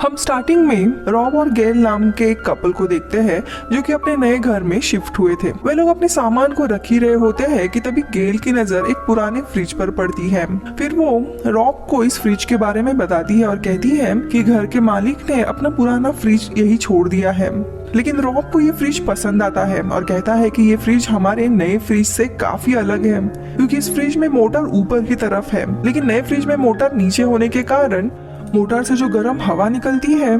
हम स्टार्टिंग में रॉब और गेल नाम के एक कपल को देखते हैं जो कि अपने नए घर में शिफ्ट हुए थे। वे लोग अपने सामान को रख ही रहे होते हैं कि तभी गेल की नजर एक पुराने फ्रिज पर पड़ती है। फिर वो रॉब को इस फ्रिज के बारे में बताती है और कहती है कि घर के मालिक ने अपना पुराना फ्रिज यही छोड़ दिया है। लेकिन रॉब को ये फ्रिज पसंद आता है और कहता है कि ये फ्रिज हमारे नए फ्रिज से काफी अलग है, क्योंकि इस फ्रिज में मोटर ऊपर की तरफ है, लेकिन नए फ्रिज में मोटर नीचे होने के कारण मोटर से जो गर्म हवा निकलती है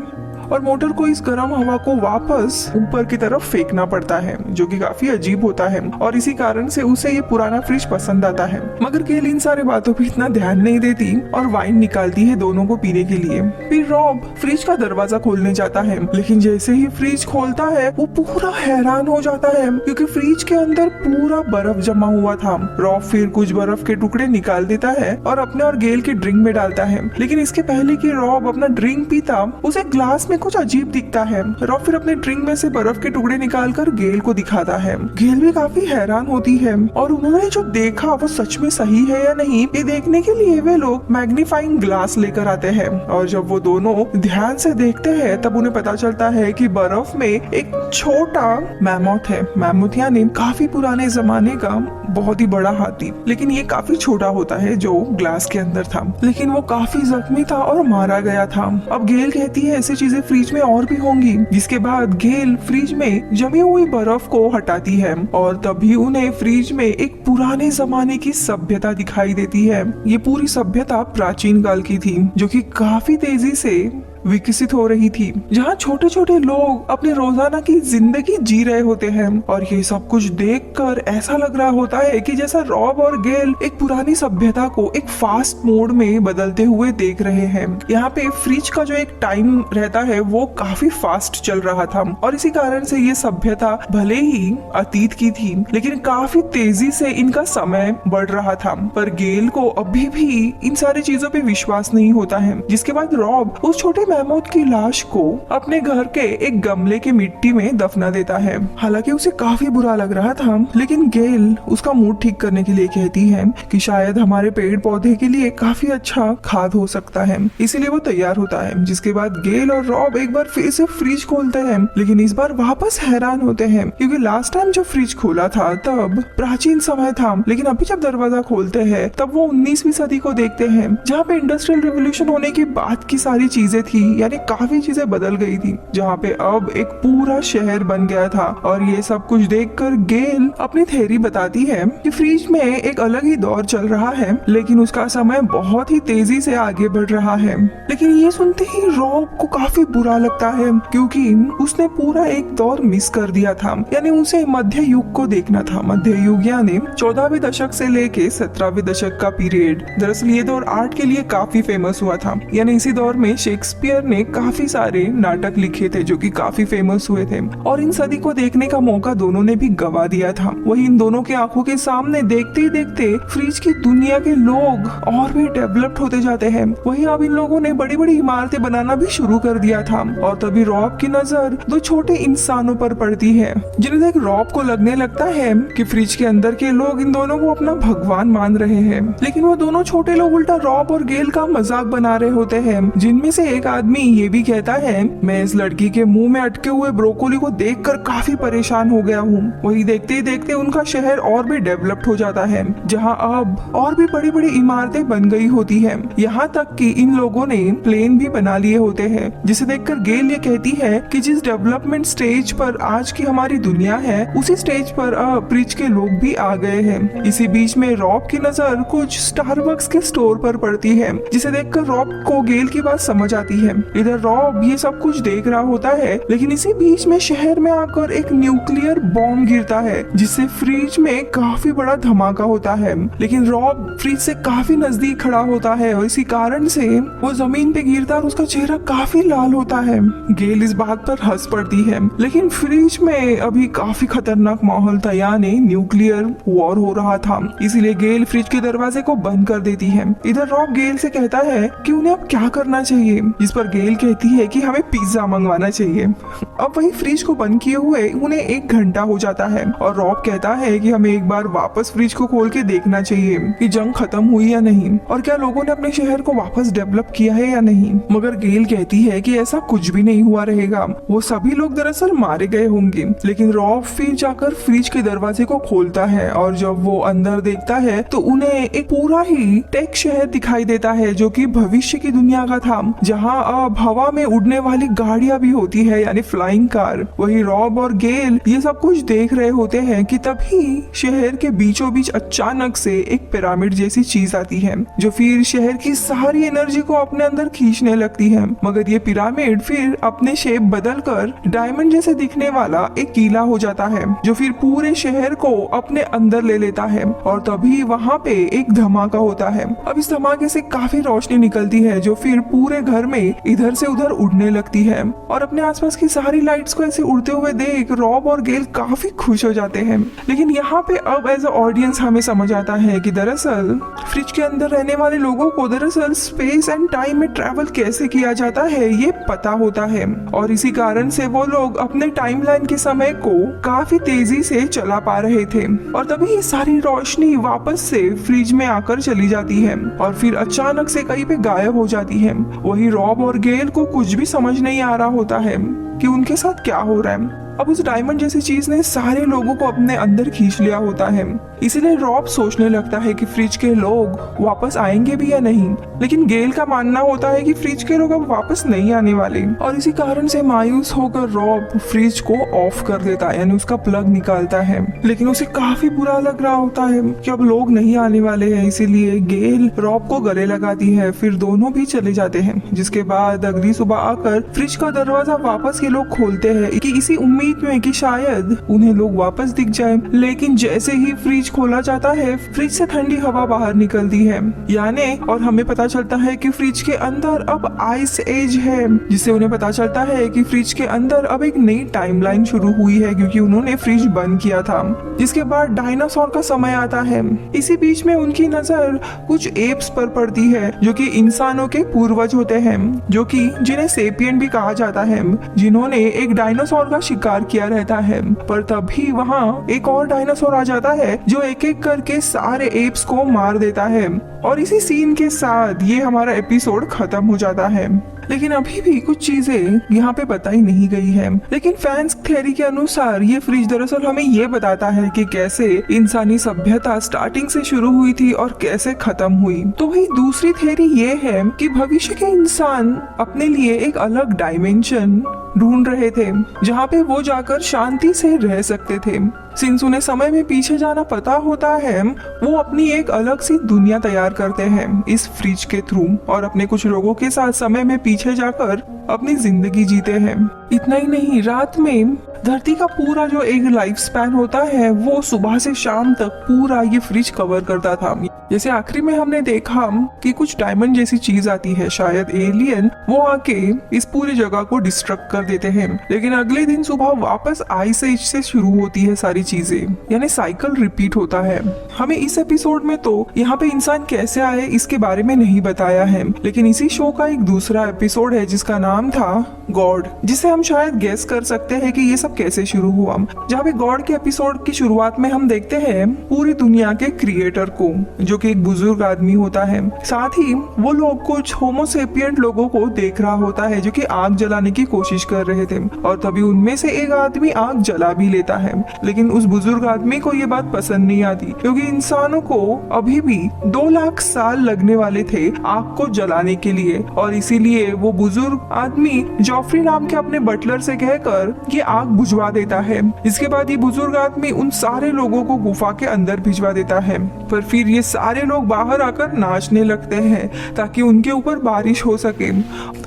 और मोटर को इस गर्म हवा को वापस ऊपर की तरफ फेंकना पड़ता है, जो कि काफी अजीब होता है और इसी कारण से उसे ये पुराना फ्रिज पसंद आता है। मगर गेल इन सारे बातों पे इतना ध्यान नहीं देती और वाइन निकालती है दोनों को पीने के लिए। फिर रॉब फ्रिज का दरवाजा खोलने जाता है, लेकिन जैसे ही फ्रिज खोलता है वो पूरा हैरान हो जाता है क्योंकि फ्रिज के अंदर पूरा बर्फ जमा हुआ था। रॉब फिर कुछ बर्फ के टुकड़े निकाल देता है और अपने और गेल के ड्रिंक में डालता है, लेकिन इसके पहले कि रॉब अपना ड्रिंक पीता उसे ग्लास में कुछ अजीब दिखता है। रॉब फिर अपने ड्रिंक में से बर्फ के टुकड़े निकालकर गेल को दिखाता है। गेल भी काफी हैरान होती है और उन्होंने जो देखा वो सच में सही है या नहीं ये देखने के लिए वे लोग मैग्नीफाइंग ग्लास लेकर आते हैं और जब वो दोनों ध्यान से देखते हैं तब उन्हें पता चलता है कि बर्फ में एक छोटा मैमोथ है। मैमोथ यानी काफी पुराने जमाने का बहुत ही बड़ा हाथी, लेकिन ये काफी छोटा होता है जो ग्लास के अंदर था, लेकिन वो काफी जख्मी था और मारा गया था। अब गेल कहती है ऐसी चीजें फ्रिज में और भी होंगी, जिसके बाद गेल फ्रिज में जमी हुई बर्फ को हटाती है और तभी उन्हें फ्रिज में एक पुराने जमाने की सभ्यता दिखाई देती है। ये पूरी सभ्यता प्राचीन काल की थी जो कि काफी तेजी से विकसित हो रही थी, जहाँ छोटे छोटे लोग अपने रोजाना की जिंदगी जी रहे होते हैं और ये सब कुछ देखकर ऐसा लग रहा होता है कि जैसा रॉब और गेल एक पुरानी सभ्यता को एक फास्ट मोड में बदलते हुए देख रहे हैं। यहाँ पे फ्रिज का जो एक टाइम रहता है वो काफी फास्ट चल रहा था और इसी कारण से ये सभ्यता भले ही अतीत की थी लेकिन काफी तेजी से इनका समय बढ़ रहा था। पर गेल को अभी भी इन सारी चीजों पे विश्वास नहीं होता है, जिसके बाद रॉब उस छोटे मैमोथ की लाश को अपने घर के एक गमले की मिट्टी में दफना देता है। हालांकि उसे काफी बुरा लग रहा था, लेकिन गेल उसका मूड ठीक करने के लिए कहती है कि शायद हमारे पेड़ पौधे के लिए काफी अच्छा खाद हो सकता है, इसीलिए वो तैयार होता है। जिसके बाद गेल और रॉब एक बार फिर से फ्रिज खोलते हैं, लेकिन इस बार वापस हैरान होते हैं क्योंकि लास्ट टाइम जब फ्रिज खोला था तब प्राचीन समय था, लेकिन अभी जब दरवाजा खोलते हैं तब वो 19वीं सदी को देखते हैं, जहाँ पे इंडस्ट्रियल रिवोल्यूशन होने के बाद की सारी चीजें थी, यानी काफी चीजें बदल गई थी, जहाँ पे अब एक पूरा शहर बन गया था। और ये सब कुछ देखकर गेल अपनी थ्योरी बताती है कि फ्रिज में एक अलग ही दौर चल रहा है, लेकिन उसका समय बहुत ही तेजी से आगे बढ़ रहा है। लेकिन ये सुनते ही रॉब को काफी बुरा लगता है क्योंकि उसने पूरा एक दौर मिस कर दिया था, यानी उसे मध्य युग को देखना था। मध्य युग यानी 14वीं दशक से लेके 17वीं दशक का पीरियड। दरअसल ये दौर आर्ट के लिए काफी फेमस हुआ था, यानी इसी दौर में शेक्सपियर ने काफी सारे नाटक लिखे थे जो कि काफी फेमस हुए थे और इन सदी को देखने का मौका दोनों ने भी गवा दिया था। वही इन दोनों के आंखों के सामने देखते ही देखते फ्रिज की दुनिया के लोग और भी डेवलप्ड होते जाते हैं। वही अब इन लोगों ने बड़ी बड़ी इमारतें बनाना भी शुरू कर दिया था और तभी रॉब की नजर दो छोटे इंसानों पर पड़ती है, जिन्हें देख रॉब को लगने लगता है कि फ्रिज के अंदर के लोग इन दोनों को अपना भगवान मान रहे हैं। लेकिन वो दोनों छोटे लोग उल्टा रॉब और गेल का मजाक बना रहे होते हैं, जिनमें से एक आदमी ये भी कहता है मैं इस लड़की के मुंह में अटके हुए ब्रोकोली को देखकर काफी परेशान हो गया हूँ। वही देखते ही देखते उनका शहर और भी डेवलप्ड हो जाता है, जहाँ अब और भी बड़ी बड़ी इमारतें बन गई होती हैं। यहाँ तक कि इन लोगों ने प्लेन भी बना लिए होते हैं, जिसे देखकर गेल ये कहती है कि जिस डेवलपमेंट स्टेज पर आज की हमारी दुनिया है उसी स्टेज पर अब फ्रिज के लोग भी आ गए हैं। इसी बीच में रॉब की नजर कुछ स्टारबक्स के स्टोर पर पड़ती है, जिसे देखकर रॉब को गेल की बात समझ आती है। इधर रॉब ये सब कुछ देख रहा होता है, लेकिन इसी बीच में शहर में आकर एक न्यूक्लियर बॉम्ब गिरता है, जिससे फ्रिज में काफी बड़ा धमाका होता है। लेकिन रॉब फ्रिज से काफी नजदीक खड़ा होता है और इसी कारण से वो जमीन पे गिरता और उसका चेहरा काफी लाल होता है। गेल इस बात पर हंस पड़ती है, लेकिन फ्रिज में अभी काफी खतरनाक माहौल था, यानी न्यूक्लियर वॉर हो रहा था, इसीलिए गेल फ्रिज के दरवाजे को बंद कर देती है। इधर रॉब गेल से कहता है कि उन्हें अब क्या करना चाहिए, जिस पर गेल कहती है कि हमें पिज्जा मंगवाना चाहिए। अब वही फ्रिज को बंद किए हुए उन्हें 1 घंटा हो जाता है और रॉब कहता है कि हमें एक बार वापस फ्रिज को खोल के देखना चाहिए कि जंग खत्म हुई या नहीं और क्या लोगों ने अपने शहर को वापस डेवलप किया है या नहीं। मगर गेल कहती है कि ऐसा कुछ भी नहीं हुआ रहेगा, वो सभी लोग दरअसल मारे गए होंगे। लेकिन रॉब फिर जाकर फ्रिज के दरवाजे को खोलता है और जब वो अंदर देखता है तो उन्हें एक पूरा ही टेक शहर दिखाई देता है जो कि भविष्य की दुनिया का था, जहाँ अब हवा में उड़ने वाली गाड़ियां भी होती है, यानी फ्लाइंग कार। वही रॉब और गेल ये सब कुछ देख रहे होते हैं कि तभी शहर के बीचों बीच अचानक से एक पिरामिड जैसी चीज आती है जो फिर शहर की सारी एनर्जी को अपने अंदर खींचने लगती है। मगर ये पिरामिड फिर अपने शेप बदलकर डायमंड जैसे दिखने वाला एक किला हो जाता है जो फिर पूरे शहर को अपने अंदर ले लेता है। और तभी वहाँ पे एक धमाका होता है। अब इस धमाके से काफी रोशनी निकलती है जो फिर पूरे घर में इधर से उधर उड़ने लगती है और अपने आसपास की सारी लाइट्स को ऐसे उड़ते हुए देख रॉब और गेल काफी खुश हो जाते हैं। लेकिन यहाँ पे अब एज अ ऑडियंस हमें समझ आता है कि दरअसल फ्रिज के अंदर रहने वाले लोगों को दरअसल स्पेस एंड टाइम में ट्रैवल कैसे किया जाता है ये पता होता है और इसी कारण से वो लोग अपने टाइमलाइन के समय को काफी तेजी से चला पा रहे थे। और तभी सारी रोशनी वापस से फ्रिज में आकर चली जाती है और फिर अचानक से कहीं पे गायब हो जाती है। वही रॉब और गेल को कुछ भी समझ नहीं आ रहा होता है कि उनके साथ क्या हो रहा है। अब उस डायमंड जैसी चीज ने सारे लोगों को अपने अंदर खींच लिया होता है। इसीलिए रॉब सोचने लगता है कि फ्रिज के लोग वापस आएंगे भी या नहीं। लेकिन गेल का मानना होता है कि फ्रिज के लोग अब वापस नहीं आने वाले और इसी कारण से मायूस होकर रॉब फ्रिज को ऑफ कर देता है, यानी उसका प्लग निकालता है। लेकिन उसे काफी बुरा लग रहा होता है कि अब लोग नहीं आने वाले हैं, इसीलिए गेल रॉब को गले लगाती है। फिर दोनों भी चले जाते हैं, जिसके बाद अगली सुबह आकर फ्रिज का दरवाजा वापस ये लोग खोलते हैं कि इसी उम्मीद में कि शायद उन्हें लोग वापस दिख जाए। लेकिन जैसे ही फ्रिज खोला जाता है फ्रिज से ठंडी हवा बाहर निकलती है, यानी और हमें पता चलता है कि फ्रिज के अंदर अब आइस एज है, जिससे उन्हें पता चलता है कि फ्रिज के अंदर अब एक नई टाइमलाइन शुरू हुई है क्योंकि उन्होंने फ्रिज बंद किया था। जिसके बाद डायनासोर का समय आता है। इसी बीच में उनकी नजर कुछ एप्स पर पड़ती है जो कि इंसानों के पूर्वज होते हैं, जो कि जिन्हें सेपियन भी कहा जाता है, जिन्होंने एक डायनासोर का शिकार किया रहता है। पर तभी वहाँ एक और डायनासोर आ जाता है जो एक एक करके सारे एप्स को मार देता है और इसी सीन के साथ ये हमारा एपिसोड खत्म हो जाता है। लेकिन अभी भी कुछ चीजें यहाँ पे बताई नहीं गई है। लेकिन फैंस थ्योरी के अनुसार ये फ्रिज दरअसल हमें ये बताता है कि कैसे इंसानी सभ्यता स्टार्टिंग से शुरू हुई थी और कैसे खत्म हुई। तो भाई दूसरी थ्योरी ये है कि भविष्य के इंसान अपने लिए एक अलग डायमेंशन ढूंढ रहे थे जहाँ पे वो जाकर शांति से रह सकते थे। सिंस उन्हें समय में पीछे जाना पता होता है, वो अपनी एक अलग सी दुनिया तैयार करते हैं इस फ्रिज के थ्रू और अपने कुछ लोगों के साथ समय में पीछे जाकर अपनी जिंदगी जीते हैं। इतना ही नहीं, रात में धरती का पूरा जो एक लाइफ स्पैन होता है वो सुबह से शाम तक पूरा ये फ्रिज कवर करता था। जैसे आखिरी में हमने देखा कि कुछ डायमंड जैसी चीज आती है, शायद एलियन, वो आके इस पूरी जगह को डिस्ट्रक्ट कर देते हैं। लेकिन अगले दिन सुबह वापस आइस एज से शुरू होती है सारी चीजें, यानी साइकिल रिपीट होता है। हमें इस एपिसोड में तो यहाँ पे इंसान कैसे आए इसके बारे में नहीं बताया है, लेकिन इसी शो का एक दूसरा एपिसोड है जिसका नाम था गॉड, जिसे हम शायद गेस कर सकते हैं कि ये सब कैसे शुरू हुआ। जहाँ पे गॉड के एपिसोड की शुरुआत में हम देखते हैं पूरी दुनिया के क्रिएटर को, जो कि एक बुजुर्ग आदमी होता है। साथ ही वो लोग कुछ होमोसेपियंट लोगों को देख रहा होता है जो कि आग जलाने की कोशिश कर रहे थे और तभी उनमें से एक आदमी आग जला भी लेता है। लेकिन उस बुजुर्ग आदमी को ये बात पसंद नहीं आती क्योंकि इंसानों को अभी भी 2 लाख साल लगने वाले थे आग को जलाने के लिए और इसीलिए वो बुजुर्ग आदमी जॉफ्री नाम के अपने बटलर से कहकर ये आग बुझवा देता है। इसके बाद ये बुजुर्ग आदमी उन सारे लोगों को गुफा के अंदर भिजवा देता है। पर फिर ये सारे लोग बाहर आकर नाचने लगते हैं ताकि उनके ऊपर बारिश हो सके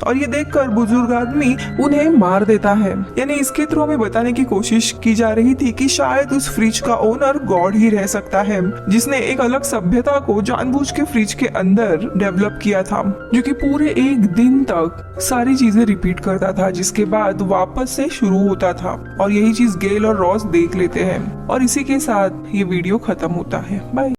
और ये देखकर बुजुर्ग आदमी उन्हें मार देता है। यानी इसके थ्रू हमें बताने की कोशिश की जा रही थी कि शायद उस फ्रिज का ओनर गॉड ही रह सकता है, जिसने एक अलग सभ्यता को जानबूझ के फ्रिज के अंदर डेवलप किया था, जो कि पूरे एक दिन तक सारी चीजें रिपीट करता था, जिसके बाद वापस से शुरू होता था। और यही चीज गेल और रॉस देख लेते हैं और इसी के साथ ये वीडियो खत्म होता है। बाय।